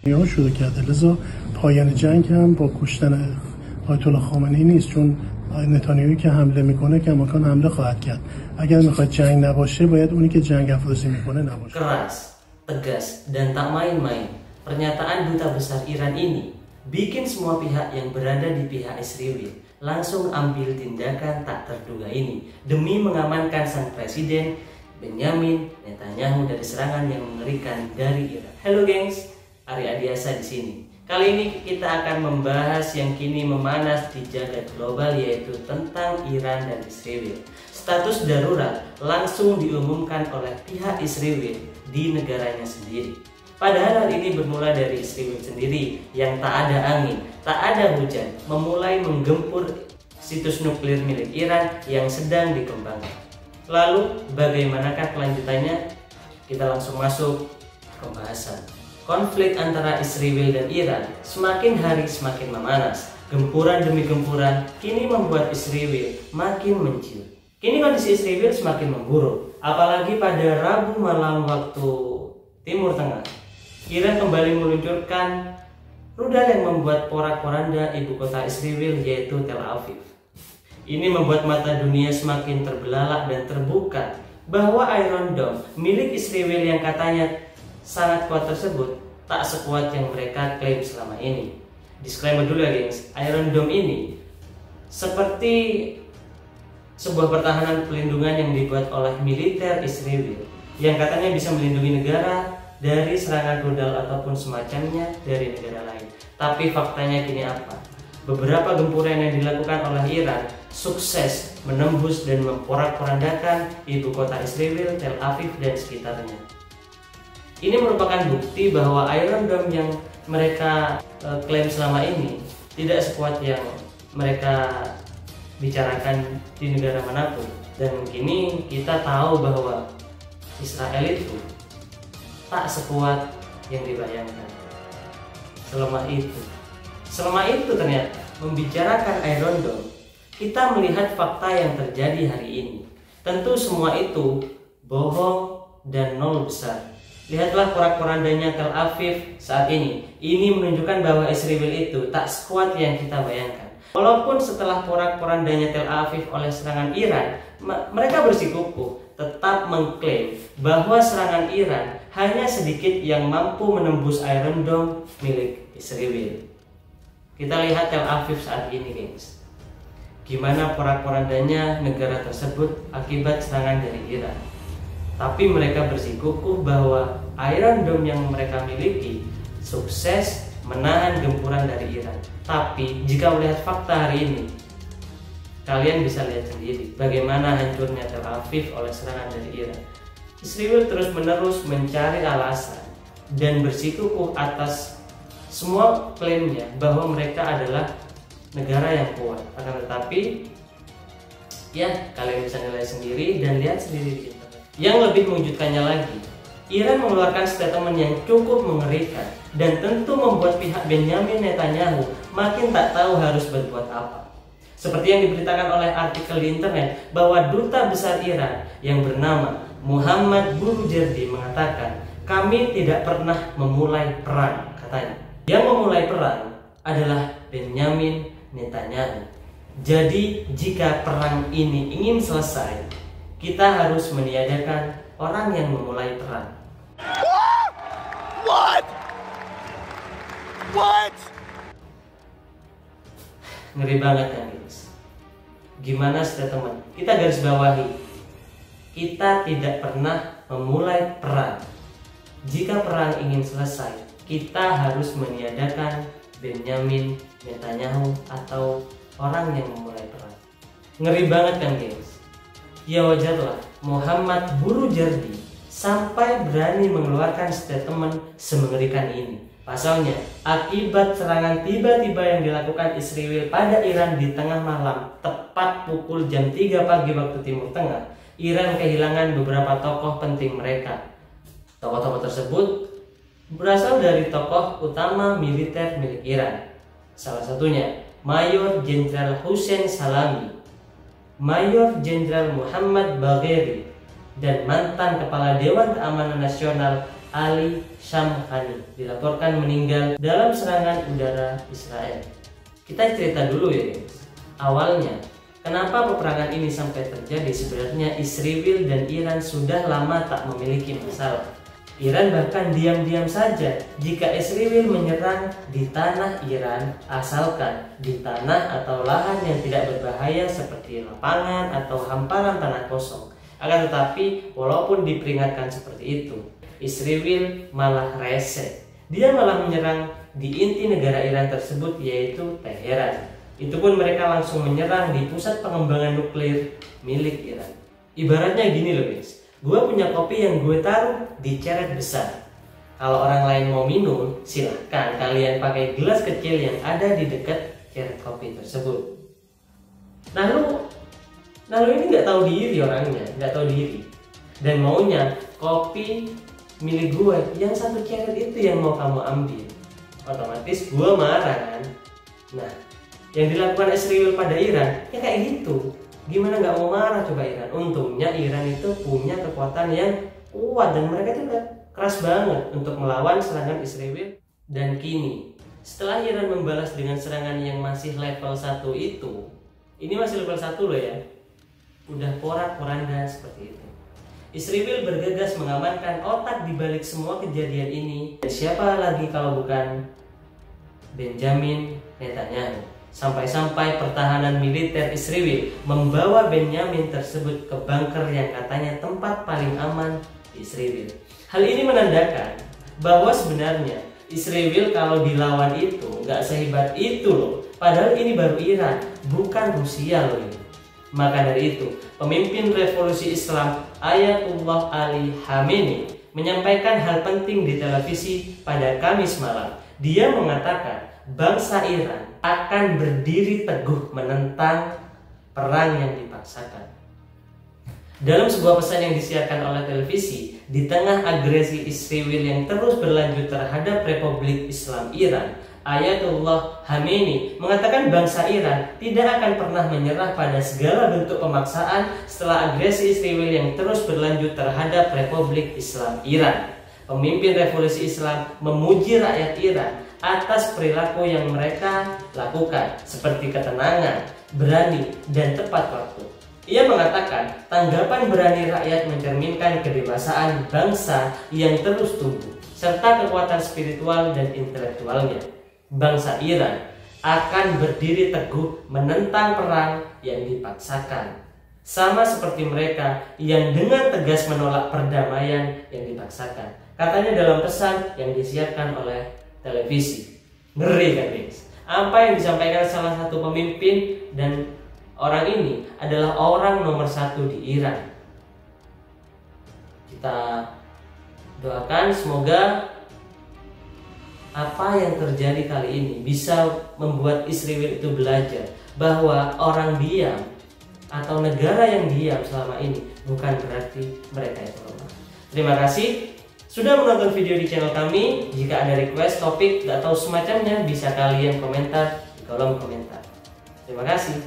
شروع کرده لذا پایان جنگ هم با کشتن آیت الله خامنه‌ای نیست، چون نتانیاهو که حمله میکنه کماکان حمله خواهد کرد. اگر میخواد جنگ نباشه باید اونی که جنگ افروزی میکنه نباشه. Keras, tegas, dan tak main-main. Pernyataan duta besar Iran ini bikin semua pihak yang berada di pihak Israel langsung ambil tindakan tak terduga ini demi mengamankan sang presiden Benjamin Netanyahu dari serangan yang mengerikan dari Iran. Halo gengs, Arya Adiasa di sini. Kali ini kita akan membahas yang kini memanas di jagat global, yaitu tentang Iran dan Israel. Status darurat langsung diumumkan oleh pihak Israel di negaranya sendiri. Padahal hal ini bermula dari Israel sendiri yang tak ada angin, tak ada hujan, memulai menggempur situs nuklir milik Iran yang sedang dikembangkan. Lalu bagaimanakah kelanjutannya? Kita langsung masuk ke pembahasan. Konflik antara Israel dan Iran semakin hari semakin memanas. Gempuran demi gempuran kini membuat Israel makin menciut. Kini kondisi Israel semakin memburuk, apalagi pada Rabu malam waktu Timur Tengah. Iran kembali meluncurkan rudal yang membuat porak-poranda ibu kota Israel, yaitu Tel Aviv. Ini membuat mata dunia semakin terbelalak dan terbuka bahwa Iron Dome milik Israel yang katanya sangat kuat tersebut tak sekuat yang mereka klaim selama ini. Disclaimer dulu ya gengs, Iron Dome ini seperti sebuah pertahanan pelindungan yang dibuat oleh militer Israel yang katanya bisa melindungi negara dari serangan rudal ataupun semacamnya dari negara lain. Tapi faktanya kini apa? Beberapa gempuran yang dilakukan oleh Iran sukses menembus dan memporak-porandakan ibu kota Israel, Tel Aviv dan sekitarnya. Ini merupakan bukti bahwa Iron Dome yang mereka klaim selama ini tidak sekuat yang mereka bicarakan di negara manapun. Dan kini kita tahu bahwa Israel itu tak sekuat yang dibayangkan. Selama itu ternyata membicarakan Iron Dome, kita melihat fakta yang terjadi hari ini. Tentu semua itu bohong dan nol besar. Lihatlah porak-porandanya Tel Aviv saat ini. Ini menunjukkan bahwa Israel itu tak sekuat yang kita bayangkan. Walaupun setelah porak-porandanya Tel Aviv oleh serangan Iran, mereka bersikukuh tetap mengklaim bahwa serangan Iran hanya sedikit yang mampu menembus Iron Dome milik Israel. Kita lihat Tel Aviv saat ini gengs, gimana porak-porandanya negara tersebut akibat serangan dari Iran. Tapi mereka bersikukuh bahwa Iron Dome yang mereka miliki sukses menahan gempuran dari Iran. Tapi jika melihat fakta hari ini, kalian bisa lihat sendiri bagaimana hancurnya Tel Aviv oleh serangan dari Iran. Israel terus-menerus mencari alasan dan bersikukuh atas semua klaimnya bahwa mereka adalah negara yang kuat. Akan tetapi, ya kalian bisa nilai sendiri dan lihat sendiri di internet. Yang lebih mengejutkannya lagi, Iran mengeluarkan statement yang cukup mengerikan dan tentu membuat pihak Benjamin Netanyahu makin tak tahu harus berbuat apa. Seperti yang diberitakan oleh artikel di internet bahwa duta besar Iran yang bernama Muhammad Burujerdi mengatakan, "Kami tidak pernah memulai perang," katanya. Yang memulai perang adalah Benjamin Netanyahu. Jadi jika perang ini ingin selesai, kita harus meniadakan orang yang memulai perang. What? Ngeri banget kan guys. Gimana statement? Kita garis bawahi, kita tidak pernah memulai perang. Jika perang ingin selesai, kita harus meniadakan Benjamin Netanyahu atau orang yang memulai perang. Ngeri banget kan guys. Ya wajarlah Muhammad Burujerdi sampai berani mengeluarkan statement semengerikan ini. Pasalnya, akibat serangan tiba-tiba yang dilakukan Israel pada Iran di tengah malam, tepat pukul jam 3 pagi waktu Timur Tengah, Iran kehilangan beberapa tokoh penting mereka. Tokoh-tokoh tersebut berasal dari tokoh utama militer milik Iran. Salah satunya Mayor Jenderal Hussein Salami, Mayor Jenderal Muhammad Bagheri, dan mantan Kepala Dewan Keamanan Nasional Ali Shamkhani dilaporkan meninggal dalam serangan udara Israel. Kita cerita dulu ya guys. Awalnya, kenapa peperangan ini sampai terjadi? Sebenarnya Israel dan Iran sudah lama tak memiliki masalah. Iran bahkan diam-diam saja jika Israel menyerang di tanah Iran, asalkan di tanah atau lahan yang tidak berbahaya seperti lapangan atau hamparan tanah kosong. Akan tetapi walaupun diperingatkan seperti itu, Israel malah rese. Dia malah menyerang di inti negara Iran tersebut, yaitu Teheran. Itu pun mereka langsung menyerang di pusat pengembangan nuklir milik Iran. Ibaratnya gini loh guys, gue punya kopi yang gue taruh di ceret besar. Kalau orang lain mau minum, silahkan kalian pakai gelas kecil yang ada di dekat ceret kopi tersebut. Nah lu ini nggak tahu diri orangnya, nggak tahu diri, dan maunya kopi milik gue yang satu ceret itu yang mau kamu ambil. Otomatis gue marah kan. Nah, yang dilakukan Israel pada Iran ya kayak gitu. Gimana nggak mau marah coba Iran? Untungnya Iran itu punya kekuatan yang kuat dan mereka itu keras banget untuk melawan serangan Israel. Dan kini setelah Iran membalas dengan serangan yang masih level 1 itu, ini masih level 1 loh ya, udah porak-poranda seperti itu. Israel bergegas mengamankan otak dibalik semua kejadian ini. Siapa lagi kalau bukan Benjamin Netanyahu. Sampai-sampai pertahanan militer Israel membawa Benjamin tersebut ke bunker yang katanya tempat paling aman di Israel. Hal ini menandakan bahwa sebenarnya Israel kalau dilawan itu nggak sehebat itu loh. Padahal ini baru Iran, bukan Rusia loh ini. Maka dari itu, pemimpin revolusi Islam Ayatullah Ali Khamenei menyampaikan hal penting di televisi pada Kamis malam. Dia mengatakan bangsa Iran akan berdiri teguh menentang perang yang dipaksakan. Dalam sebuah pesan yang disiarkan oleh televisi, di tengah agresi Israel yang terus berlanjut terhadap Republik Islam Iran, Ayatullah Khamenei mengatakan bangsa Iran tidak akan pernah menyerah pada segala bentuk pemaksaan setelah agresi Israel yang terus berlanjut terhadap Republik Islam Iran. Pemimpin revolusi Islam memuji rakyat Iran atas perilaku yang mereka lakukan seperti ketenangan, berani, dan tepat waktu. Ia mengatakan tanggapan berani rakyat mencerminkan kedewasaan bangsa yang terus tumbuh serta kekuatan spiritual dan intelektualnya. Bangsa Iran akan berdiri teguh menentang perang yang dipaksakan, sama seperti mereka yang dengan tegas menolak perdamaian yang dipaksakan. Katanya dalam pesan yang disiarkan oleh televisi. Ngeri kan guys? Apa yang disampaikan salah satu pemimpin, dan orang ini adalah orang nomor 1 di Iran. Kita doakan semoga apa yang terjadi kali ini bisa membuat Israel itu belajar bahwa orang diam atau negara yang diam selama ini bukan berarti mereka itu lemah. Terima kasih sudah menonton video di channel kami. Jika ada request topik atau semacamnya bisa kalian komentar di kolom komentar. Terima kasih.